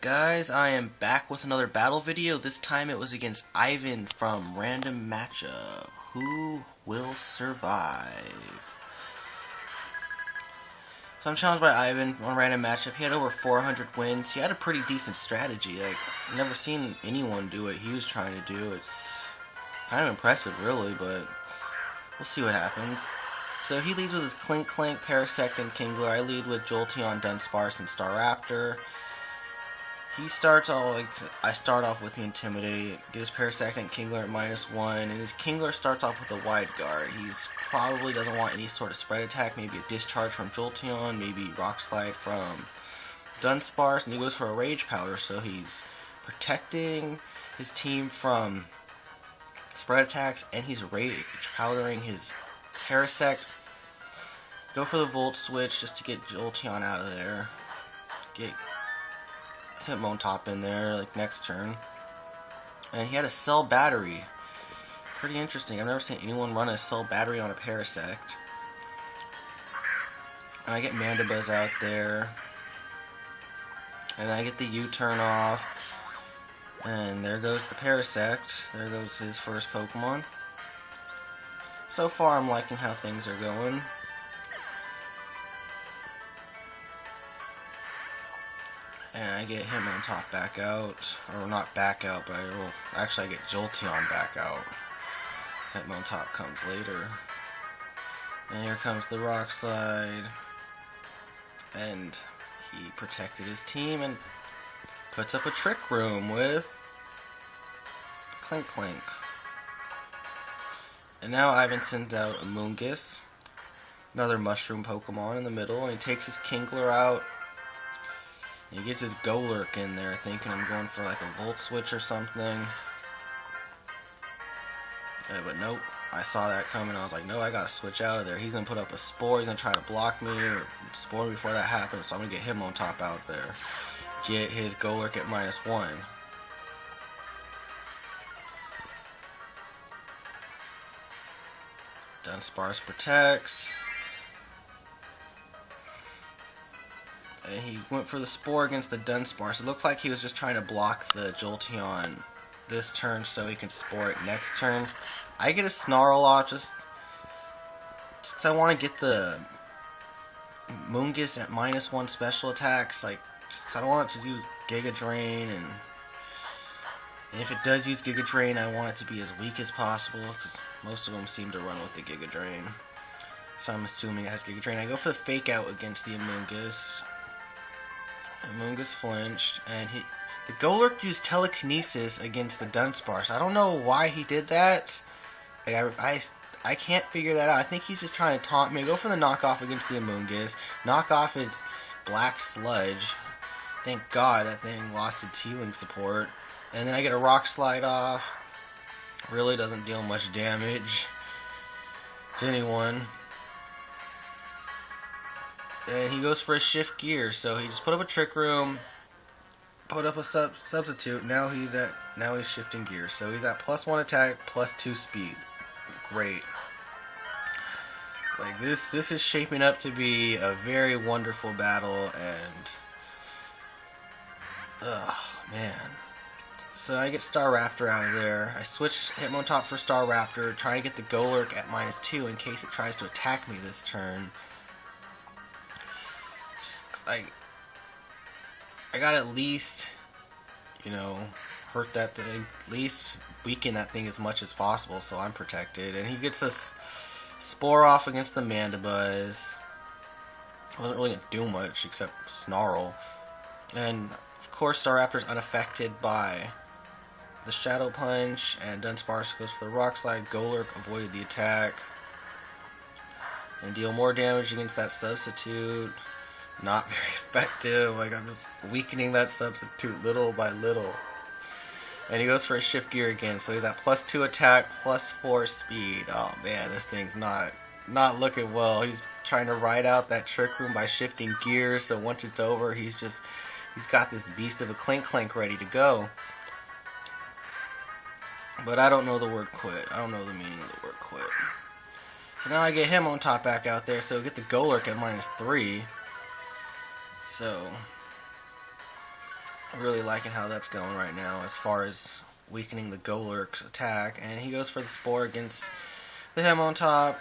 Guys, I am back with another battle video. This time it was against Ivan from Random Matchup. Who will survive? So I'm challenged by Ivan on Random Matchup. He had over 400 wins. He had a pretty decent strategy. I've never seen anyone do what he was trying to do. It's kind of impressive, really, but we'll see what happens. So he leads with his Clink Clank, Parasect, and Kingler. I lead with Jolteon, Dunsparce, and Staraptor. He starts all I start off with the Intimidate, get his Parasect and Kingler at -1, and his Kingler starts off with a Wide Guard. He's probably doesn't want any sort of spread attack, maybe a Discharge from Jolteon, maybe Rock Slide from Dunsparce, and he goes for a Rage Powder, so he's protecting his team from spread attacks, and he's Rage Powdering his Parasect. Go for the Volt Switch just to get Jolteon out of there. Get Hitmontop in there, like next turn. And he had a Cell Battery. Pretty interesting. I've never seen anyone run a Cell Battery on a Parasect. And I get Mandibuzz out there. And I get the U-turn off. And there goes the Parasect. There goes his first Pokemon. So far I'm liking how things are going. And I get Hitmontop back out. Or not back out, but I get Jolteon back out. Hitmontop comes later. And here comes the Rock Slide. And he protected his team and puts up a Trick Room with Clink Clank. And now Ivan sends out a Moongus, another Mushroom Pokemon in the middle, and he takes his Kingler out. He gets his Golurk in there, thinking I'm going for like a Volt Switch or something. But nope, I saw that coming. I was like, no, I gotta switch out of there. He's gonna put up a Spore. He's gonna try to block me or Spore me before that happens. So I'm gonna get Hitmontop out there. Get his Golurk at -1. Dunsparce protects. And he went for the Spore against the Dunsparce. It looks like he was just trying to block the Jolteon this turn so he can Spore it next turn. I get a Snarl just I want to get the Moongus at -1 special attacks. Like, just 'cause I don't want it to do Giga Drain, and if it does use Giga Drain, I want it to be as weak as possible, because most of them seem to run with the Giga Drain. So I'm assuming it has Giga Drain. I go for the Fake Out against the Amoonguss. Amoonguss flinched, and the Golurk used Telekinesis against the Dunsparce. I don't know why he did that. I can't figure that out. I think he's just trying to taunt me. I go for the knockoff against the Amoonguss. Knock off its Black Sludge. Thank God that thing lost its healing support. And then I get a Rock Slide off. Really doesn't deal much damage to anyone. And he goes for a Shift Gear, so he just put up a Trick Room, put up a Substitute. Now he's shifting gears, so he's at +1 attack, +2 speed. Great. Like this is shaping up to be a very wonderful battle, and man. So I get Staraptor out of there. I switch Hitmontop for Staraptor, try to get the Golurk at -2 in case it tries to attack me this turn. I gotta at least, hurt that thing, at least weaken that thing as much as possible so I'm protected. And he gets this Spore off against the Mandibuzz. Wasn't really gonna do much except Snarl. And of course Staraptor's unaffected by the Shadow Punch, and Dunsparce goes for the Rock Slide. Golurk avoided the attack and deal more damage against that Substitute. Not very effective. Like, I'm just weakening that Substitute little by little. And he goes for a Shift Gear again, so he's at +2 attack, +4 speed. Oh man, this thing's not looking well. He's trying to ride out that Trick Room by shifting gears, so once it's over, he's got this beast of a Clink Clank ready to go. But I don't know the word quit. I don't know the meaning of the word quit. So now I get Hitmontop back out there, so get the Golurk at -3. So Really liking how that's going right now as far as weakening the Golurk's attack. And he goes for the Spore against the Hitmontop.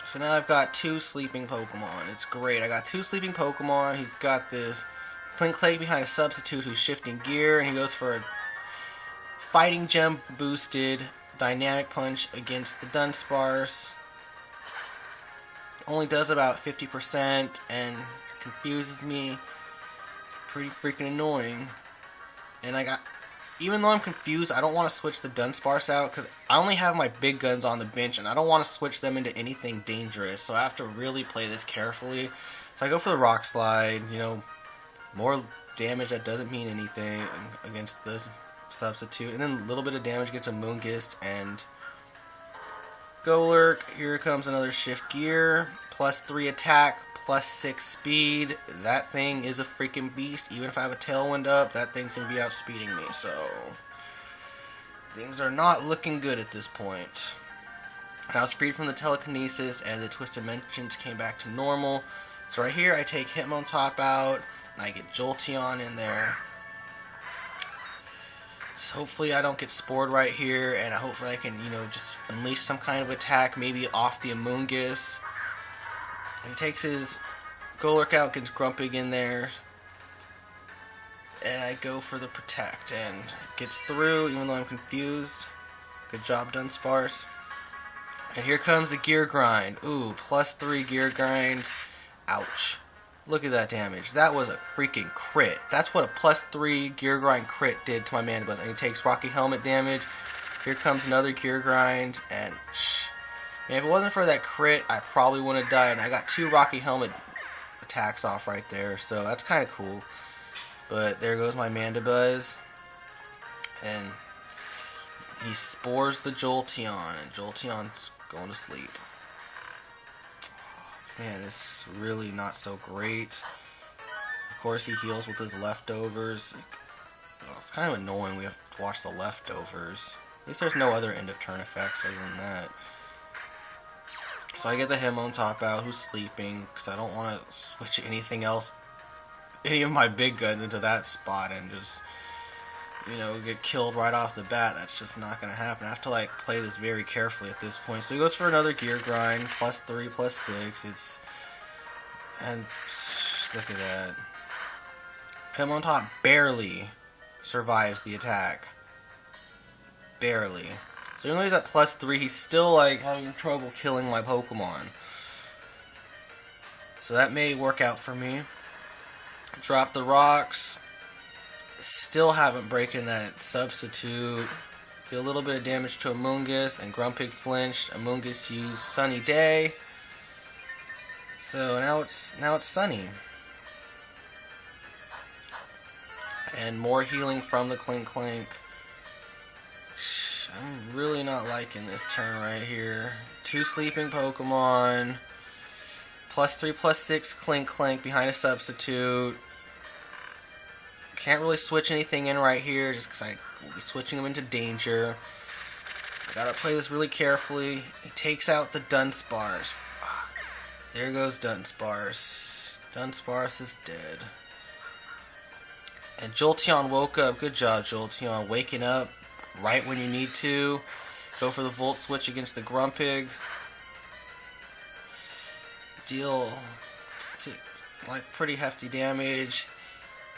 So now I've got 2 sleeping Pokemon. It's great. I got 2 sleeping Pokemon. He's got this Klinklang behind a Substitute who's shifting gear, and he goes for a Fighting Gem boosted Dynamic Punch against the Dunsparce. Only does about 50% and confuses me. Pretty freaking annoying. And even though I'm confused, I don't want to switch the Dunsparce out because I only have my big guns on the bench and I don't want to switch them into anything dangerous. So I have to really play this carefully. So I go for the Rock Slide, more damage that doesn't mean anything against the Substitute. And then a little bit of damage against a Moongist and Golurk. Here comes another Shift Gear. +3 attack, +6 speed. That thing is a freaking beast. Even if I have a Tailwind up, that thing's going to be outspeeding me. So, things are not looking good at this point. I was freed from the Telekinesis, and the Twisted Dimensions came back to normal. So right here, I take Hitmontop out, and I get Jolteon in there. So hopefully I don't get spored right here, and hopefully I can, just unleash some kind of attack, maybe off the Amoonguss. He takes his Golurk out, gets Grumpig in there, and I go for the Protect, and gets through, even though I'm confused. Good job, Dunsparce. And here comes the Gear Grind. Ooh, +3 Gear Grind. Ouch. Look at that damage. That was a freaking crit. That's what a +3 Gear Grind crit did to my Mandibuzz. And he takes Rocky Helmet damage. Here comes another Gear Grind, and if it wasn't for that crit, I probably wouldn't have died. And I got 2 Rocky Helmet attacks off right there, so that's kind of cool. But there goes my Mandibuzz, and he spores the Jolteon, and Jolteon's going to sleep. Man, this is really not so great. Of course, he heals with his leftovers. It's kind of annoying we have to watch the leftovers. At least there's no other end of turn effects other than that. So I get the Hitmontop out, who's sleeping, because I don't want to switch anything else, any of my big guns into that spot and just, get killed right off the bat. That's just not going to happen. I have to, play this very carefully at this point. So he goes for another Gear Grind, +3, +6. And look at that. Hitmontop barely survives the attack. Barely. So even though he's at +3, he's still having trouble killing my Pokemon. So that may work out for me. Drop the rocks. Still haven't broken that Substitute. Do a little bit of damage to Amoonguss, and Grumpig flinched. Amoonguss used Sunny Day. So now it's sunny. And more healing from the Klinklang. I'm really not liking this turn right here. 2 sleeping Pokemon. +3, +6 Klinklang behind a Substitute. Can't really switch anything in right here just because I will be switching them into danger. I gotta play this really carefully. He takes out the Dunsparce. There goes Dunsparce. Dunsparce is dead. And Jolteon woke up. Good job, Jolteon. Waking up right when you need to. Go for the Volt Switch against the Grumpig. Deal pretty hefty damage.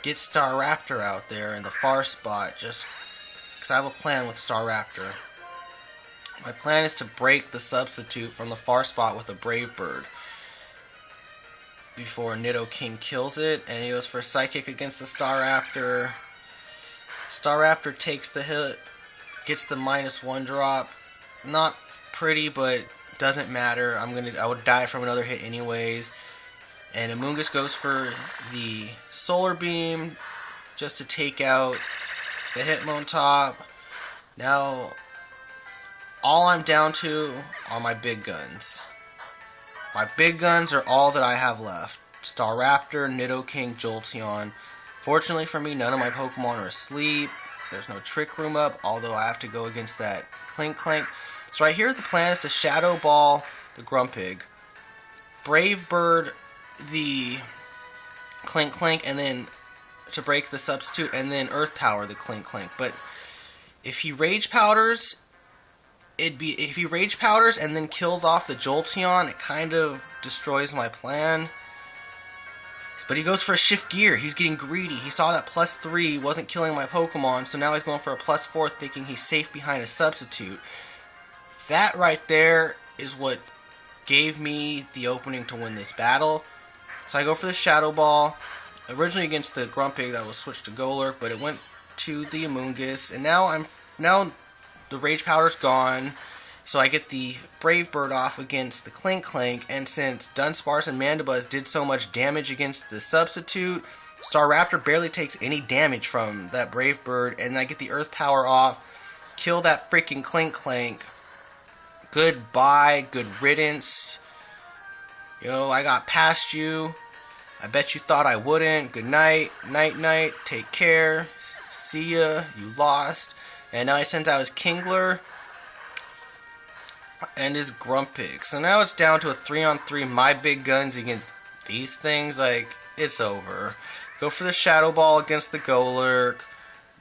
Get Staraptor out there in the far spot, just because I have a plan with Staraptor. My plan is to break the Substitute from the far spot with a Brave Bird before Nidoking kills it, and he goes for a Psychic against the Staraptor. Staraptor takes the hit, gets the -1 drop. Not pretty, but doesn't matter. I would die from another hit anyways. And Amoonguss goes for the Solar Beam just to take out the Hitmontop. Now, all I'm down to are my big guns. My big guns are all that I have left. Staraptor, Nidoking, Jolteon. Fortunately for me, none of my Pokemon are asleep. There's no Trick Room up, although I have to go against that Klinklang. So right here, the plan is to Shadow Ball the Grumpig, Brave Bird the Klinklang, and then to break the substitute, and then Earth Power the Clink Clink. But if he Rage Powders, if he Rage Powders and then kills off the Jolteon, it kind of destroys my plan. But he goes for a Shift Gear. He's getting greedy. He saw that +3 wasn't killing my Pokemon, so now he's going for a +4, thinking he's safe behind a substitute. That right there is what gave me the opening to win this battle. So I go for the Shadow Ball, originally against the Grumpig that was switched to Golurk, but it went to the Amoonguss, and now the Rage Powder's gone, so I get the Brave Bird off against the Clink Clink, and since Dunsparce and Mandibuzz did so much damage against the substitute, Staraptor barely takes any damage from that Brave Bird, and I get the Earth Power off, kill that freaking Clink Clink. Goodbye, good riddance. I got past you. I bet you thought I wouldn't. Good night, night, take care. See ya, you lost. And now he sends out his Kingler and his Grumpig. So now it's down to a 3-on-3, my big guns against these things. Like, it's over. Go for the Shadow Ball against the Golurk.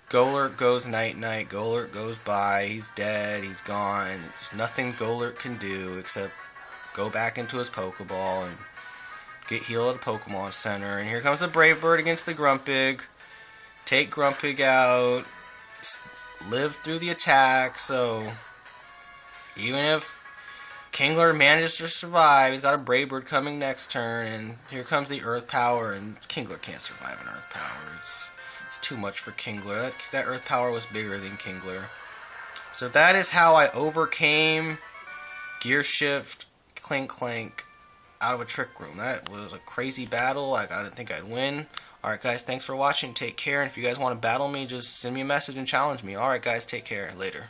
Golurk goes night-night. Golurk goes by. He's dead. He's gone. There's nothing Golurk can do except go back into his Pokeball and get healed at a Pokemon Center. And here comes the Brave Bird against the Grumpig. Take Grumpig out. Live through the attack. So even if Kingler manages to survive, he's got a Brave Bird coming next turn. And here comes the Earth Power. And Kingler can't survive an Earth Power. It's too much for Kingler. That Earth Power was bigger than Kingler. So that is how I overcame Gear Shift Clink Clank out of a Trick Room. That was a crazy battle. I didn't think I'd win. Alright guys, thanks for watching. Take care. And if you guys want to battle me, just send me a message and challenge me. Alright guys, take care. Later.